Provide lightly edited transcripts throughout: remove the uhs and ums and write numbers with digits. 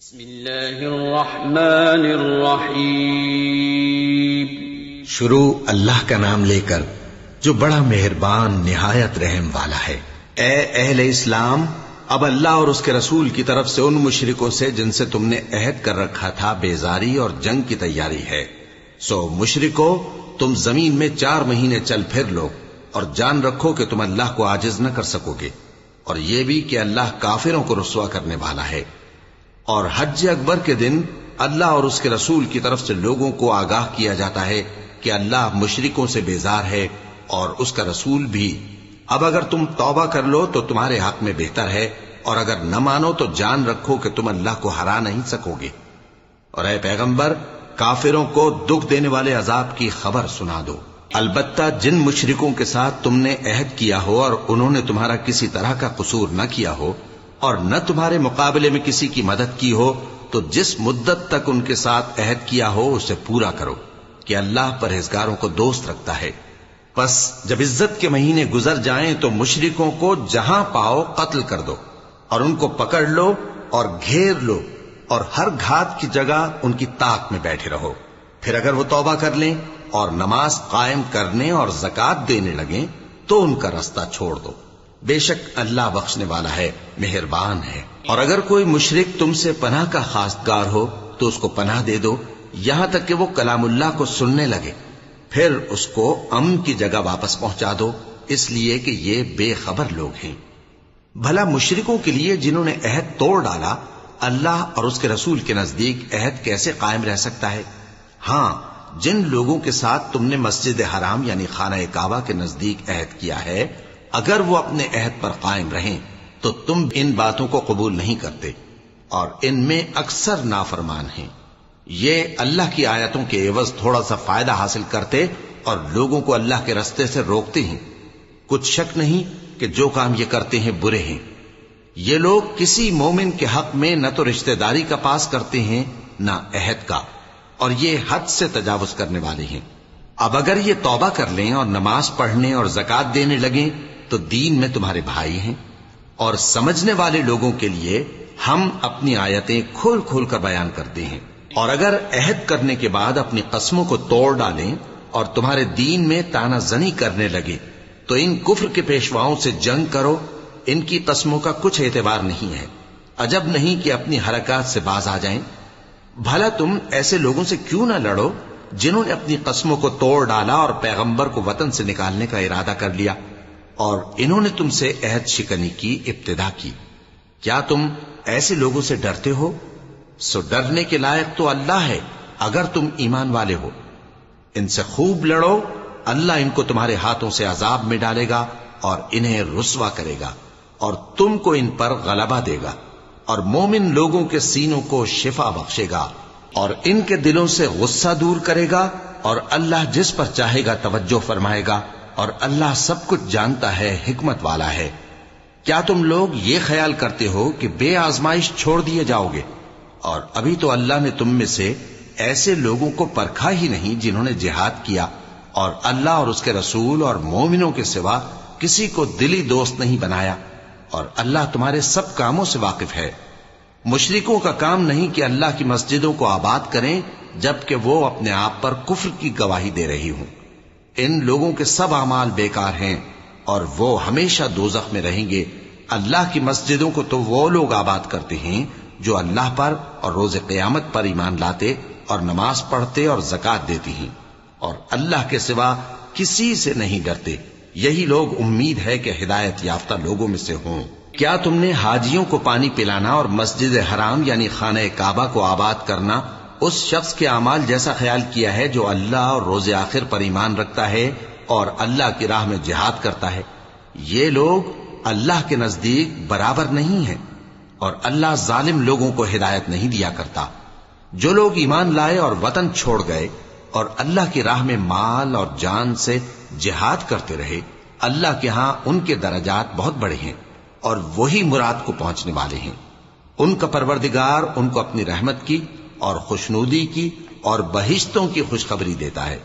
بسم اللہ الرحمن الرحیم۔ شروع اللہ کا نام لے کر جو بڑا مہربان نہایت رحم والا ہے۔ اے اہل اسلام، اب اللہ اور اس کے رسول کی طرف سے ان مشرکوں سے جن سے تم نے عہد کر رکھا تھا بیزاری اور جنگ کی تیاری ہے، سو مشرکو تم زمین میں 4 مہینے چل پھر لو اور جان رکھو کہ تم اللہ کو عاجز نہ کر سکو گے، اور یہ بھی کہ اللہ کافروں کو رسوا کرنے والا ہے۔ اور حج اکبر کے دن اللہ اور اس کے رسول کی طرف سے لوگوں کو آگاہ کیا جاتا ہے کہ اللہ مشرکوں سے بیزار ہے اور اس کا رسول بھی۔ اب اگر تم توبہ کر لو تو تمہارے حق میں بہتر ہے، اور اگر نہ مانو تو جان رکھو کہ تم اللہ کو ہرا نہیں سکو گے۔ اور اے پیغمبر، کافروں کو دکھ دینے والے عذاب کی خبر سنا دو۔ البتہ جن مشرکوں کے ساتھ تم نے عہد کیا ہو اور انہوں نے تمہارا کسی طرح کا قصور نہ کیا ہو اور نہ تمہارے مقابلے میں کسی کی مدد کی ہو، تو جس مدت تک ان کے ساتھ عہد کیا ہو اسے پورا کرو، کہ اللہ پرہیزگاروں کو دوست رکھتا ہے۔ پس جب عزت کے مہینے گزر جائیں تو مشرکوں کو جہاں پاؤ قتل کر دو، اور ان کو پکڑ لو اور گھیر لو، اور ہر گھات کی جگہ ان کی طاق میں بیٹھے رہو۔ پھر اگر وہ توبہ کر لیں اور نماز قائم کرنے اور زکوٰۃ دینے لگیں تو ان کا رستہ چھوڑ دو، بے شک اللہ بخشنے والا ہے، مہربان ہے۔ اور اگر کوئی مشرک تم سے پناہ کا خواستگار ہو تو اس کو پناہ دے دو، یہاں تک کہ وہ کلام اللہ کو سننے لگے، پھر اس کو امن کی جگہ واپس پہنچا دو، اس لیے کہ یہ بے خبر لوگ ہیں۔ بھلا مشرکوں کے لیے جنہوں نے عہد توڑ ڈالا، اللہ اور اس کے رسول کے نزدیک عہد کیسے قائم رہ سکتا ہے؟ ہاں، جن لوگوں کے ساتھ تم نے مسجد حرام یعنی خانہ کعبہ کے نزدیک عہد کیا ہے، اگر وہ اپنے عہد پر قائم رہیں تو تم ان باتوں کو قبول نہیں کرتے، اور ان میں اکثر نافرمان ہیں۔ یہ اللہ کی آیتوں کے عوض تھوڑا سا فائدہ حاصل کرتے اور لوگوں کو اللہ کے رستے سے روکتے ہیں۔ کچھ شک نہیں کہ جو کام یہ کرتے ہیں برے ہیں۔ یہ لوگ کسی مومن کے حق میں نہ تو رشتہ داری کا پاس کرتے ہیں نہ عہد کا، اور یہ حد سے تجاوز کرنے والے ہیں۔ اب اگر یہ توبہ کر لیں اور نماز پڑھنے اور زکوٰۃ دینے لگیں تو دین میں تمہارے بھائی ہیں، اور سمجھنے والے لوگوں کے لیے ہم اپنی آیتیں کھول کھول کر بیان کرتے ہیں۔ اور اگر عہد کرنے کے بعد اپنی قسموں کو توڑ ڈالیں اور تمہارے دین میں طعنہ زنی کرنے لگے تو ان کفر کے پیشواؤں سے جنگ کرو، ان کی قسموں کا کچھ اعتبار نہیں ہے، عجب نہیں کہ اپنی حرکات سے باز آ جائیں۔ بھلا تم ایسے لوگوں سے کیوں نہ لڑو جنہوں نے اپنی قسموں کو توڑ ڈالا اور پیغمبر کو وطن سے نکالنے کا ارادہ کر لیا، اور انہوں نے تم سے عہد شکنی کی ابتدا کی۔ کیا تم ایسے لوگوں سے ڈرتے ہو؟ سو ڈرنے کے لائق تو اللہ ہے اگر تم ایمان والے ہو۔ ان سے خوب لڑو، اللہ ان کو تمہارے ہاتھوں سے عذاب میں ڈالے گا اور انہیں رسوا کرے گا، اور تم کو ان پر غلبہ دے گا، اور مومن لوگوں کے سینوں کو شفا بخشے گا، اور ان کے دلوں سے غصہ دور کرے گا، اور اللہ جس پر چاہے گا توجہ فرمائے گا، اور اللہ سب کچھ جانتا ہے، حکمت والا ہے۔ کیا تم لوگ یہ خیال کرتے ہو کہ بے آزمائش چھوڑ دیے جاؤ گے؟ اور ابھی تو اللہ نے تم میں سے ایسے لوگوں کو پرکھا ہی نہیں جنہوں نے جہاد کیا، اور اللہ اور اس کے رسول اور مومنوں کے سوا کسی کو دلی دوست نہیں بنایا، اور اللہ تمہارے سب کاموں سے واقف ہے۔ مشرکوں کا کام نہیں کہ اللہ کی مسجدوں کو آباد کریں جبکہ وہ اپنے آپ پر کفر کی گواہی دے رہی ہوں۔ ان لوگوں کے سب اعمال بیکار ہیں اور وہ ہمیشہ دوزخ میں رہیں گے۔ اللہ کی مسجدوں کو تو وہ لوگ آباد کرتے ہیں جو اللہ پر اور روز قیامت پر ایمان لاتے اور نماز پڑھتے اور زکوٰۃ دیتے ہیں، اور اللہ کے سوا کسی سے نہیں ڈرتے۔ یہی لوگ امید ہے کہ ہدایت یافتہ لوگوں میں سے ہوں۔ کیا تم نے حاجیوں کو پانی پلانا اور مسجد حرام یعنی خانہ کعبہ کو آباد کرنا اس شخص کے اعمال جیسا خیال کیا ہے جو اللہ اور روز آخر پر ایمان رکھتا ہے اور اللہ کی راہ میں جہاد کرتا ہے؟ یہ لوگ اللہ کے نزدیک برابر نہیں ہیں، اور اللہ ظالم لوگوں کو ہدایت نہیں دیا کرتا۔ جو لوگ ایمان لائے اور وطن چھوڑ گئے اور اللہ کی راہ میں مال اور جان سے جہاد کرتے رہے، اللہ کے ہاں ان کے درجات بہت بڑے ہیں، اور وہی مراد کو پہنچنے والے ہیں۔ ان کا پروردگار ان کو اپنی رحمت کی اور خوشنودی کی اور بہشتوں کی خوشخبری دیتا ہے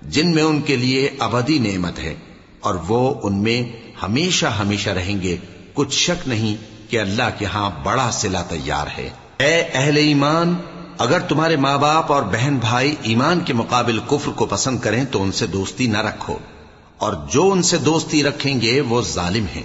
جن میں ان کے لیے ابدی نعمت ہے، اور وہ ان میں ہمیشہ ہمیشہ رہیں گے۔ کچھ شک نہیں کہ اللہ کے ہاں بڑا صلہ تیار ہے۔ اے اہل ایمان، اگر تمہارے ماں باپ اور بہن بھائی ایمان کے مقابل کفر کو پسند کریں تو ان سے دوستی نہ رکھو، اور جو ان سے دوستی رکھیں گے وہ ظالم ہیں۔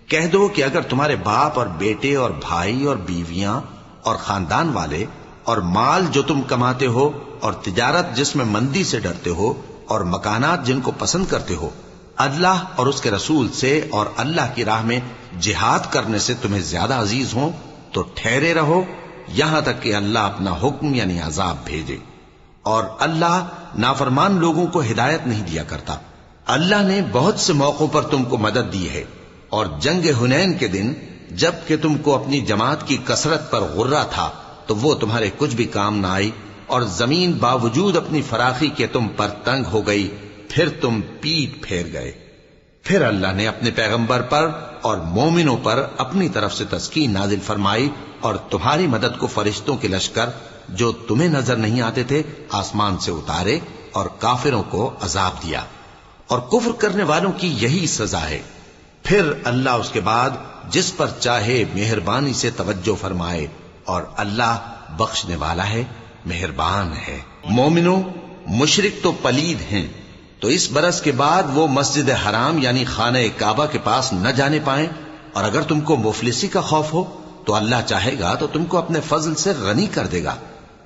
کہہ دو کہ اگر تمہارے باپ اور بیٹے اور بھائی اور بیویاں اور خاندان والے اور مال جو تم کماتے ہو اور تجارت جس میں مندی سے ڈرتے ہو اور مکانات جن کو پسند کرتے ہو اللہ اور اس کے رسول سے اور اللہ کی راہ میں جہاد کرنے سے تمہیں زیادہ عزیز ہوں تو ٹھہرے رہو یہاں تک کہ اللہ اپنا حکم یعنی عذاب بھیجے، اور اللہ نافرمان لوگوں کو ہدایت نہیں دیا کرتا۔ اللہ نے بہت سے موقعوں پر تم کو مدد دی ہے، اور جنگ حنین کے دن جب کہ تم کو اپنی جماعت کی کثرت پر غرہ تھا تو وہ تمہارے کچھ بھی کام نہ آئی، اور زمین باوجود اپنی فراخی کے تم پر تنگ ہو گئی، پھر تم پیٹ پھیر گئے۔ پھر اللہ نے اپنے پیغمبر پر اور مومنوں پر اپنی طرف سے تسکین نازل فرمائی، اور تمہاری مدد کو فرشتوں کے لشکر جو تمہیں نظر نہیں آتے تھے آسمان سے اتارے، اور کافروں کو عذاب دیا، اور کفر کرنے والوں کی یہی سزا ہے۔ پھر اللہ اس کے بعد جس پر چاہے مہربانی سے توجہ فرمائے، اور اللہ بخشنے والا ہے، مہربان ہے۔ مومنوں، مشرک تو پلید ہیں، تو اس برس کے بعد وہ مسجد حرام یعنی خانہ کعبہ کے پاس نہ جانے پائیں، اور اگر تم کو مفلسی کا خوف ہو تو اللہ چاہے گا تو تم کو اپنے فضل سے غنی کر دے گا۔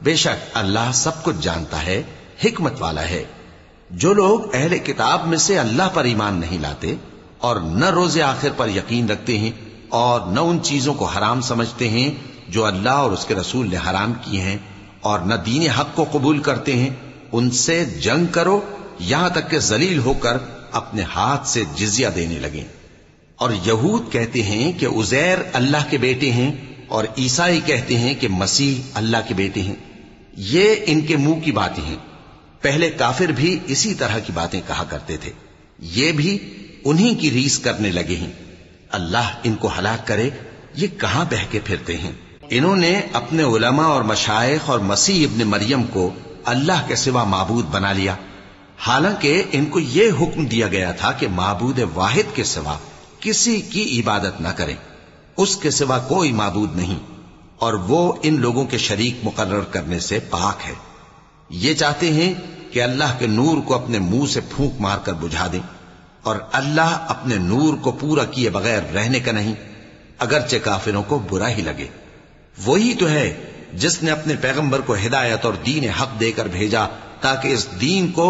بے شک اللہ سب کچھ جانتا ہے، حکمت والا ہے۔ جو لوگ اہل کتاب میں سے اللہ پر ایمان نہیں لاتے اور نہ روز آخر پر یقین رکھتے ہیں اور نہ ان چیزوں کو حرام سمجھتے ہیں جو اللہ اور اس کے رسول نے حرام کی ہیں، اور نہ دین حق کو قبول کرتے ہیں، ان سے جنگ کرو یہاں تک کہ ذلیل ہو کر اپنے ہاتھ سے جزیہ دینے لگیں۔ اور یہود کہتے ہیں کہ عزیر اللہ کے بیٹے ہیں، اور عیسائی کہتے ہیں کہ مسیح اللہ کے بیٹے ہیں۔ یہ ان کے منہ کی باتیں ہیں، پہلے کافر بھی اسی طرح کی باتیں کہا کرتے تھے، یہ بھی انہی کی ریس کرنے لگے ہیں۔ اللہ ان کو ہلاک کرے، یہ کہاں بہہ کے پھرتے ہیں۔ انہوں نے اپنے علماء اور مشائخ اور مسیح ابن مریم کو اللہ کے سوا معبود بنا لیا، حالانکہ ان کو یہ حکم دیا گیا تھا کہ معبود واحد کے سوا کسی کی عبادت نہ کریں، اس کے سوا کوئی معبود نہیں، اور وہ ان لوگوں کے شریک مقرر کرنے سے پاک ہے۔ یہ چاہتے ہیں کہ اللہ کے نور کو اپنے منہ سے پھونک مار کر بجھا دیں، اور اللہ اپنے نور کو پورا کیے بغیر رہنے کا نہیں، اگرچہ کافروں کو برا ہی لگے۔ وہی تو ہے جس نے اپنے پیغمبر کو ہدایت اور دین حق دے کر بھیجا تاکہ اس دین کو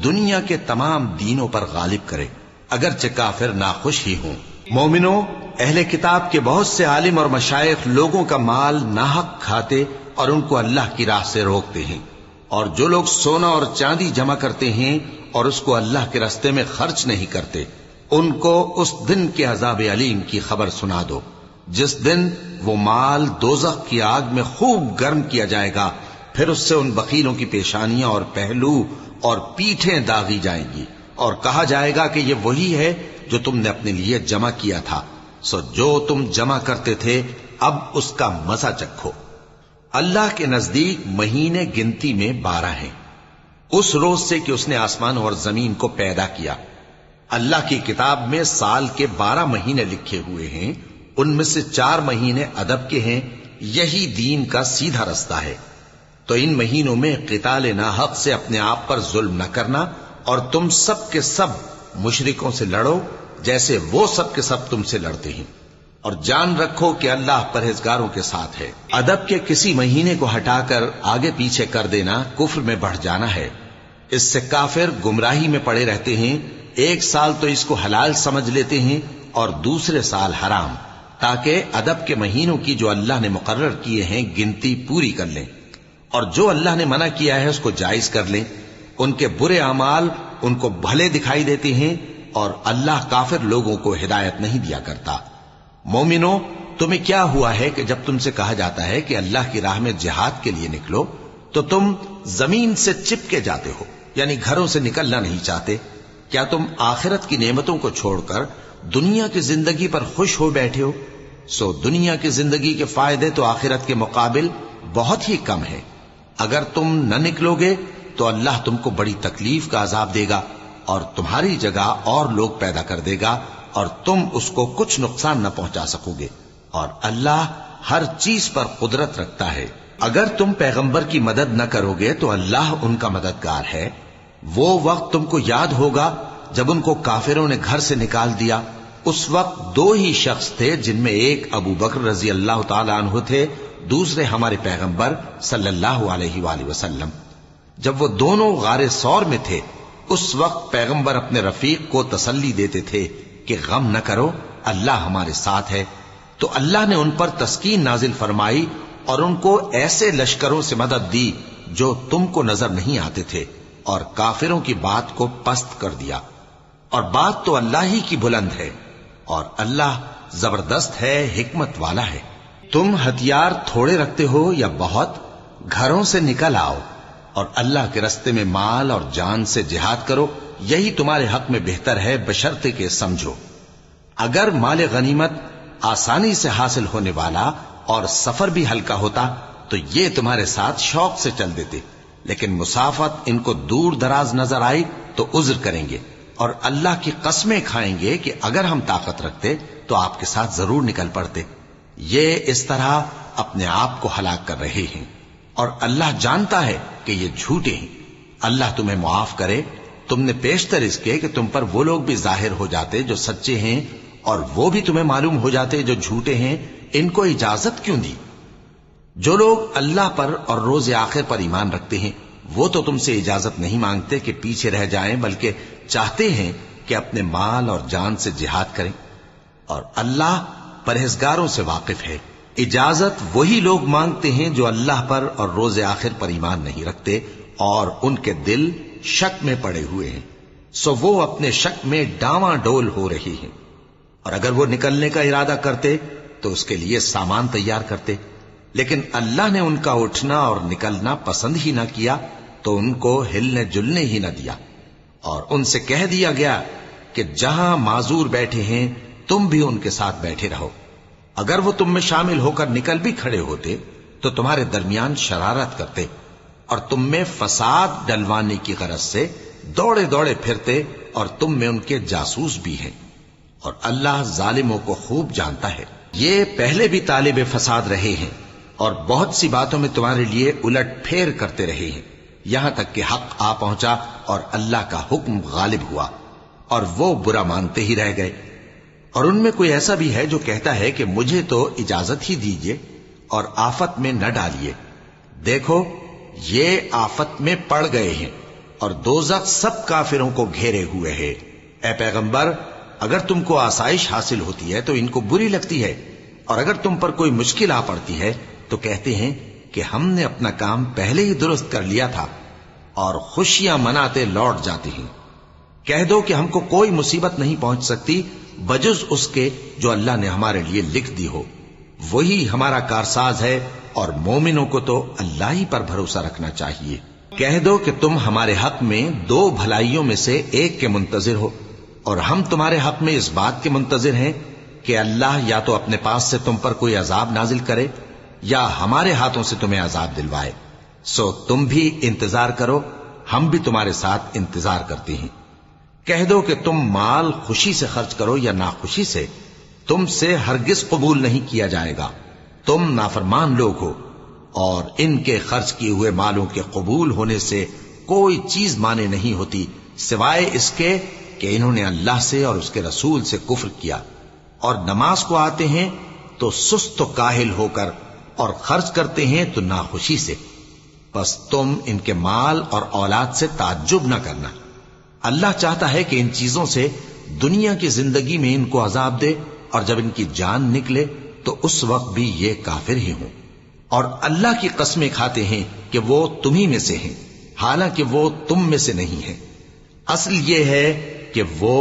دنیا کے تمام دینوں پر غالب کرے، اگرچہ کافر ناخوش ہی ہوں۔ مومنوں، اہل کتاب کے بہت سے عالم اور مشائخ لوگوں کا مال ناحق کھاتے اور ان کو اللہ کی راہ سے روکتے ہیں، اور جو لوگ سونا اور چاندی جمع کرتے ہیں اور اس کو اللہ کے راستے میں خرچ نہیں کرتے، ان کو اس دن کے عذاب علیم کی خبر سنا دو، جس دن وہ مال دوزخ کی آگ میں خوب گرم کیا جائے گا، پھر اس سے ان بخیلوں کی پیشانیاں اور پہلو اور پیٹھیں داغی جائیں گی، اور کہا جائے گا کہ یہ وہی ہے جو تم نے اپنے لیے جمع کیا تھا، سو جو تم جمع کرتے تھے اب اس کا مزہ چکھو۔ اللہ کے نزدیک مہینے گنتی میں 12 ہیں، اس روز سے کہ اس نے آسمان اور زمین کو پیدا کیا۔ اللہ کی کتاب میں سال کے 12 مہینے لکھے ہوئے ہیں، ان میں سے 4 مہینے ادب کے ہیں، یہی دین کا سیدھا رستہ ہے۔ تو ان مہینوں میں قتال ناحق سے اپنے آپ پر ظلم نہ کرنا، اور تم سب کے سب مشرکوں سے لڑو جیسے وہ سب کے سب تم سے لڑتے ہیں، اور جان رکھو کہ اللہ پرہیزگاروں کے ساتھ ہے۔ ادب کے کسی مہینے کو ہٹا کر آگے پیچھے کر دینا کفر میں بڑھ جانا ہے، اس سے کافر گمراہی میں پڑے رہتے ہیں۔ ایک سال تو اس کو حلال سمجھ لیتے ہیں اور دوسرے سال حرام، تاکہ ادب کے مہینوں کی جو اللہ نے مقرر کیے ہیں گنتی پوری کر لیں، اور جو اللہ نے منع کیا ہے اس کو جائز کر لیں۔ ان کے برے اعمال ان کو بھلے دکھائی دیتے ہیں، اور اللہ کافر لوگوں کو ہدایت نہیں دیا کرتا۔ مومنوں، تمہیں کیا ہوا ہے کہ جب تم سے کہا جاتا ہے کہ اللہ کی راہ میں جہاد کے لیے نکلو تو تم زمین سے چپکے جاتے ہو، یعنی گھروں سے نکلنا نہیں چاہتے؟ کیا تم آخرت کی نعمتوں کو چھوڑ کر دنیا کی زندگی پر خوش ہو بیٹھے ہو؟ سو دنیا کی زندگی کے فائدے تو آخرت کے مقابل بہت ہی کم ہے۔ اگر تم نہ نکلو گے تو اللہ تم کو بڑی تکلیف کا عذاب دے گا، اور تمہاری جگہ اور لوگ پیدا کر دے گا، اور تم اس کو کچھ نقصان نہ پہنچا سکو گے، اور اللہ ہر چیز پر قدرت رکھتا ہے۔ اگر تم پیغمبر کی مدد نہ کرو گے تو اللہ ان کا مددگار ہے۔ وہ وقت تم کو یاد ہوگا جب ان کو کافروں نے گھر سے نکال دیا۔ اس وقت دو ہی شخص تھے، جن میں ایک ابو بکر رضی اللہ تعالی عنہ تھے، دوسرے ہمارے پیغمبر صلی اللہ علیہ وآلہ وسلم۔ جب وہ دونوں غار ثور میں تھے، اس وقت پیغمبر اپنے رفیق کو تسلی دیتے تھے کہ غم نہ کرو، اللہ ہمارے ساتھ ہے۔ تو اللہ نے ان پر تسکین نازل فرمائی اور ان کو ایسے لشکروں سے مدد دی جو تم کو نظر نہیں آتے تھے، اور کافروں کی بات کو پست کر دیا۔ اور بات تو اللہ ہی کی بلند ہے، اور اللہ زبردست ہے، حکمت والا ہے۔ تم ہتھیار تھوڑے رکھتے ہو یا بہت، گھروں سے نکل آؤ اور اللہ کے رستے میں مال اور جان سے جہاد کرو، یہی تمہارے حق میں بہتر ہے، بشرطے کہ سمجھو۔ اگر مال غنیمت آسانی سے حاصل ہونے والا اور سفر بھی ہلکا ہوتا تو یہ تمہارے ساتھ شوق سے چل دیتے، لیکن مسافت ان کو دور دراز نظر آئی تو عذر کریں گے، اور اللہ کی قسمیں کھائیں گے کہ اگر ہم طاقت رکھتے تو آپ کے ساتھ ضرور نکل پڑتے۔ یہ اس طرح اپنے آپ کو ہلاک کر رہے ہیں، اور اللہ جانتا ہے کہ یہ جھوٹے ہیں۔ اللہ تمہیں معاف کرے۔ تم نے پیشتر اس کے کہ تم پر وہ لوگ بھی ظاہر ہو جاتے جو سچے ہیں، اور وہ بھی تمہیں معلوم ہو جاتے جو جھوٹے ہیں۔ ان کو اجازت کیوں دی؟ جو لوگ اللہ پر اور روز آخر پر ایمان رکھتے ہیں وہ تو تم سے اجازت نہیں مانگتے کہ پیچھے رہ جائیں، بلکہ چاہتے ہیں کہ اپنے مال اور جان سے جہاد کریں، اور اللہ پرہیزگاروں سے واقف ہے۔ اجازت وہی لوگ مانگتے ہیں جو اللہ پر اور روز آخر پر ایمان نہیں رکھتے اور ان کے دل شک میں پڑے ہوئے ہیں، سو وہ اپنے شک میں ڈاواں ڈول ہو رہی ہیں۔ اور اگر وہ نکلنے کا ارادہ کرتے تو اس کے لیے سامان تیار کرتے، لیکن اللہ نے ان کا اٹھنا اور نکلنا پسند ہی نہ کیا تو ان کو ہلنے جلنے ہی نہ دیا، اور ان سے کہہ دیا گیا کہ جہاں معذور بیٹھے ہیں تم بھی ان کے ساتھ بیٹھے رہو۔ اگر وہ تم میں شامل ہو کر نکل بھی کھڑے ہوتے تو تمہارے درمیان شرارت کرتے اور تم میں فساد ڈلوانے کی غرض سے دوڑے دوڑے پھرتے، اور تم میں ان کے جاسوس بھی ہیں، اور اللہ ظالموں کو خوب جانتا ہے۔ یہ پہلے بھی طالب فساد رہے ہیں اور بہت سی باتوں میں تمہارے لیے الٹ پھیر کرتے رہے ہیں، یہاں تک کہ حق آ پہنچا اور اللہ کا حکم غالب ہوا، اور وہ برا مانتے ہی رہ گئے۔ اور ان میں کوئی ایسا بھی ہے جو کہتا ہے کہ مجھے تو اجازت ہی دیجئے اور آفت میں نہ ڈالیے۔ دیکھو یہ آفت میں پڑ گئے ہیں، اور دوزخ سب کافروں کو گھیرے ہوئے ہے۔ اے پیغمبر، اگر تم کو آسائش حاصل ہوتی ہے تو ان کو بری لگتی ہے، اور اگر تم پر کوئی مشکل آ پڑتی ہے تو کہتے ہیں کہ ہم نے اپنا کام پہلے ہی درست کر لیا تھا، اور خوشیاں مناتے لوٹ جاتے ہیں۔ کہہ دو کہ ہم کو کوئی مصیبت نہیں پہنچ سکتی بجز اس کے جو اللہ نے ہمارے لیے لکھ دی ہو، وہی ہمارا کارساز ہے، اور مومنوں کو تو اللہ ہی پر بھروسہ رکھنا چاہیے۔ کہہ دو کہ تم ہمارے حق میں دو بھلائیوں میں سے ایک کے منتظر ہو، اور ہم تمہارے حق میں اس بات کے منتظر ہیں کہ اللہ یا تو اپنے پاس سے تم پر کوئی عذاب نازل کرے یا ہمارے ہاتھوں سے تمہیں عذاب دلوائے، سو تم بھی انتظار کرو، ہم بھی تمہارے ساتھ انتظار کرتے ہیں۔ کہہ دو کہ تم مال خوشی سے خرچ کرو یا ناخوشی سے، تم سے ہرگز قبول نہیں کیا جائے گا، تم نافرمان لوگ ہو، اور ان کے خرچ کیے ہوئے مالوں کے قبول ہونے سے کوئی چیز مانے نہیں ہوتی سوائے اس کے کہ انہوں نے اللہ سے اور اس کے رسول سے کفر کیا، اور نماز کو آتے ہیں تو سست و کاہل ہو کر، اور خرچ کرتے ہیں تو ناخوشی سے۔ بس تم ان کے مال اور اولاد سے تعجب نہ کرنا، اللہ چاہتا ہے کہ ان چیزوں سے دنیا کی زندگی میں ان کو عذاب دے، اور جب ان کی جان نکلے تو اس وقت بھی یہ کافر ہی ہوں، اور اللہ کی قسمیں کھاتے ہیں کہ وہ تمہیں میں سے ہیں، حالانکہ وہ تم میں سے نہیں ہیں۔ اصل یہ ہے کہ وہ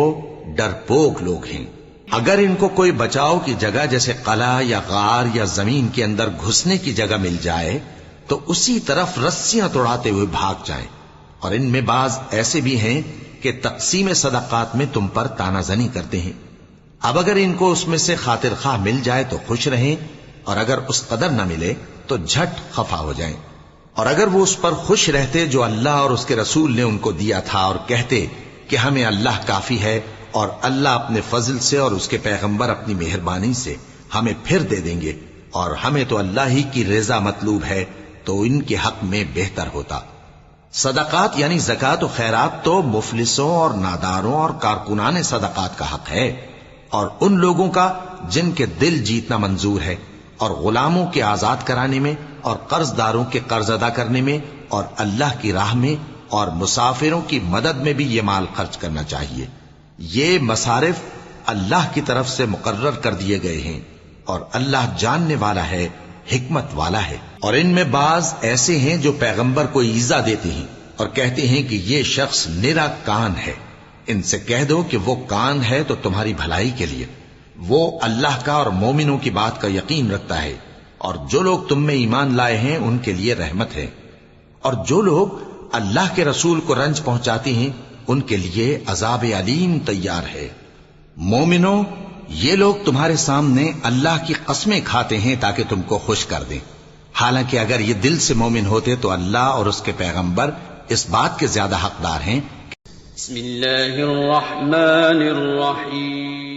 ڈرپوک لوگ ہیں۔ اگر ان کو کوئی بچاؤ کی جگہ جیسے قلعہ یا غار یا زمین کے اندر گھسنے کی جگہ مل جائے تو اسی طرف رسیاں توڑاتے ہوئے بھاگ جائیں، اور ان میں بعض ایسے بھی ہیں کہ تقسیم صدقات میں تم پر تانا زنی کرتے ہیں۔ اب اگر ان کو اس میں سے خاطر خواہ مل جائے تو خوش رہیں، اور اگر اس قدر نہ ملے تو جھٹ خفا ہو جائیں۔ اور اگر وہ اس پر خوش رہتے جو اللہ اور اس کے رسول نے ان کو دیا تھا، اور کہتے کہ ہمیں اللہ کافی ہے، اور اللہ اپنے فضل سے اور اس کے پیغمبر اپنی مہربانی سے ہمیں پھر دے دیں گے، اور ہمیں تو اللہ ہی کی رضا مطلوب ہے تو ان کے حق میں بہتر ہوتا۔ صدقات یعنی زکوٰۃ و خیرات تو مفلسوں اور ناداروں اور کارکنان صدقات کا حق ہے، اور ان لوگوں کا جن کے دل جیتنا منظور ہے، اور غلاموں کے آزاد کرانے میں، اور قرض داروں کے قرض ادا کرنے میں، اور اللہ کی راہ میں اور مسافروں کی مدد میں بھی یہ مال خرچ کرنا چاہیے۔ یہ مصارف اللہ کی طرف سے مقرر کر دیے گئے ہیں، اور اللہ جاننے والا ہے، حکمت والا ہے۔ اور ان میں بعض ایسے ہیں جو پیغمبر کو ایذا دیتے ہیں اور کہتے ہیں کہ یہ شخص نرا کان ہے۔ ان سے کہہ دو کہ وہ کان ہے تو تمہاری بھلائی کے لیے، وہ اللہ کا اور مومنوں کی بات کا یقین رکھتا ہے، اور جو لوگ تم میں ایمان لائے ہیں ان کے لیے رحمت ہے، اور جو لوگ اللہ کے رسول کو رنج پہنچاتے ہیں ان کے لیے عذاب علیم تیار ہے۔ مومنوں، یہ لوگ تمہارے سامنے اللہ کی قسمیں کھاتے ہیں تاکہ تم کو خوش کر دیں، حالانکہ اگر یہ دل سے مومن ہوتے تو اللہ اور اس کے پیغمبر اس بات کے زیادہ حقدار ہیں۔ بسم اللہ الرحمن الرحیم